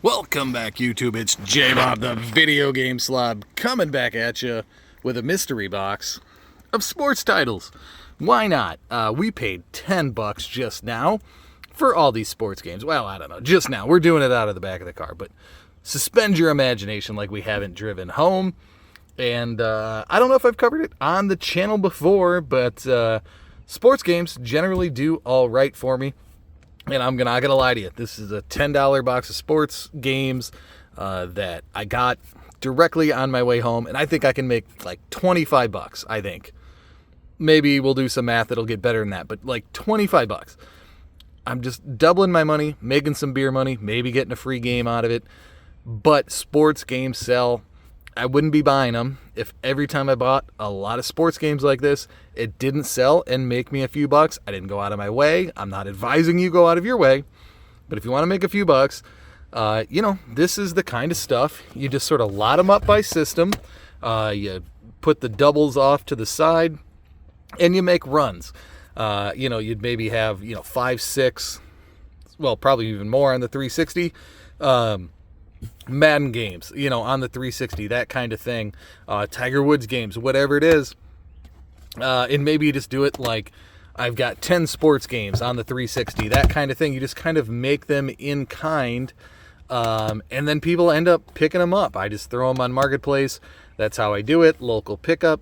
Welcome back, YouTube. It's J-Bob, the video game slob, coming back at you with a mystery box of sports titles. Why not? We paid $10 just now for all these sports games. Well, I don't know. Just now. We're doing it out of the back of the car, but suspend your imagination like we haven't driven home. And I don't know if I've covered it on the channel before, but sports games generally do all right for me. And I'm not going to lie to you. This is a $10 box of sports games that I got directly on my way home. And I think I can make like $25, I think. Maybe we'll do some math that'll get better than that. But like $25. I'm just doubling my money, making some beer money, maybe getting a free game out of it. But sports games sell. I wouldn't be buying them if every time I bought a lot of sports games like this, it didn't sell and make me a few bucks. I didn't go out of my way. I'm not advising you go out of your way. But if you want to make a few bucks, this is the kind of stuff. You just sort of lot them up by system. You put the doubles off to the side and you make runs. You'd maybe have, 5, 6, well, probably even more on the 360. Madden games, on the 360, that kind of thing, Tiger Woods games, whatever it is, and maybe you just do it like I've got 10 sports games on the 360, that kind of thing. You just kind of make them in kind, and then people end up picking them up. I just throw them on Marketplace. That's how I do it. Local pickup.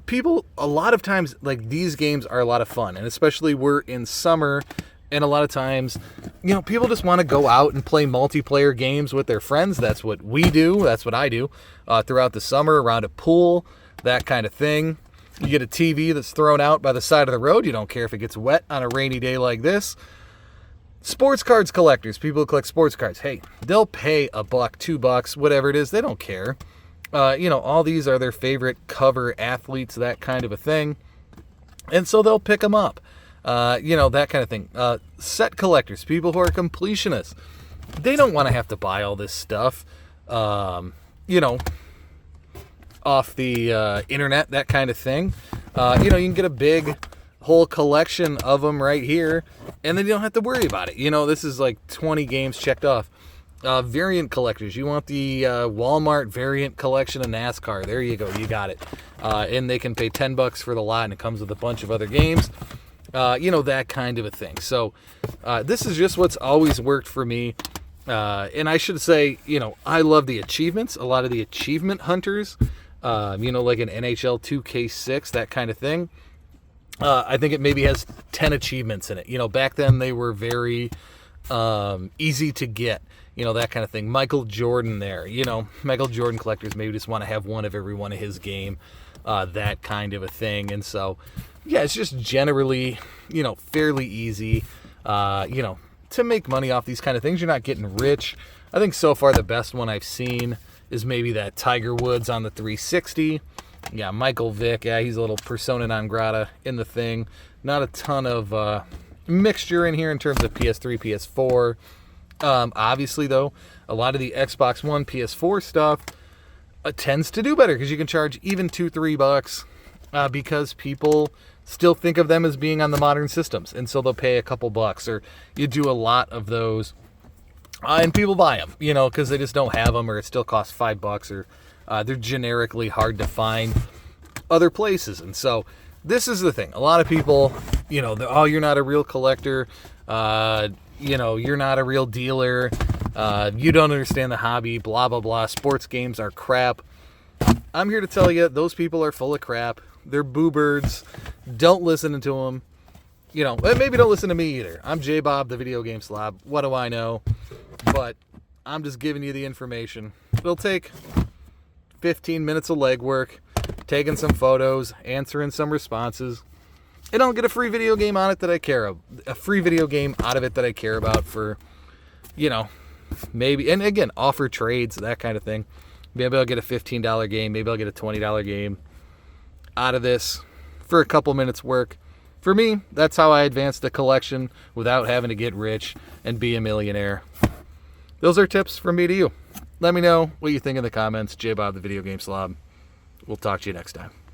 People, a lot of times, like, these games are a lot of fun, and especially we're in summer. And a lot of times, people just want to go out and play multiplayer games with their friends. That's what we do. That's what I do throughout the summer, around a pool, that kind of thing. You get a TV that's thrown out by the side of the road. You don't care if it gets wet on a rainy day like this. Sports cards collectors, people who collect sports cards, hey, they'll pay $1, $2, whatever it is. They don't care. All these are their favorite cover athletes, that kind of a thing. And so they'll pick them up. That kind of thing. Set collectors, people who are completionists, they don't want to have to buy all this stuff, off the internet, that kind of thing. You can get a big whole collection of them right here, and then you don't have to worry about it. This is like 20 games checked off. Variant collectors, you want the Walmart variant collection of NASCAR. There you go, you got it. And they can pay $10 for the lot, and it comes with a bunch of other games. That kind of a thing. So this is just what's always worked for me. And I should say, I love the achievements. A lot of the achievement hunters, like an NHL 2K6, that kind of thing. I think it maybe has 10 achievements in it. Back then they were very easy to get, that kind of thing. Michael Jordan there, Michael Jordan collectors maybe just want to have one of every one of his game, that kind of a thing. And so, yeah, it's just generally, fairly easy, to make money off these kind of things. You're not getting rich. I think so far the best one I've seen is maybe that Tiger Woods on the 360. Yeah, Michael Vick. Yeah, he's a little persona non grata in the thing. Not a ton of mixture in here in terms of PS3, PS4. Obviously, though, a lot of the Xbox One, PS4 stuff tends to do better because you can charge even $2, $3 because people still think of them as being on the modern systems, and so they'll pay a couple bucks, or you do a lot of those, and people buy them, because they just don't have them, or it still costs $5, or they're generically hard to find other places. And so this is the thing. A lot of people, you're not a real collector, you're not a real dealer, you don't understand the hobby, blah, blah, blah, sports games are crap. I'm here to tell you, those people are full of crap. They're boo-birds. Don't listen to them. Maybe don't listen to me either. I'm J-Bob, the video game slob. What do I know? But I'm just giving you the information. It'll take 15 minutes of legwork, taking some photos, answering some responses, and I'll get a free video game on it that I care about. A free video game out of it that I care about for, maybe, and again, offer trades, that kind of thing. Maybe I'll get a $15 game. Maybe I'll get a $20 game out of this for a couple minutes work. For me, that's how I advance the collection without having to get rich and be a millionaire. Those are tips from me to you. Let me know what you think in the comments. J-Bob, the video game slob. We'll talk to you next time.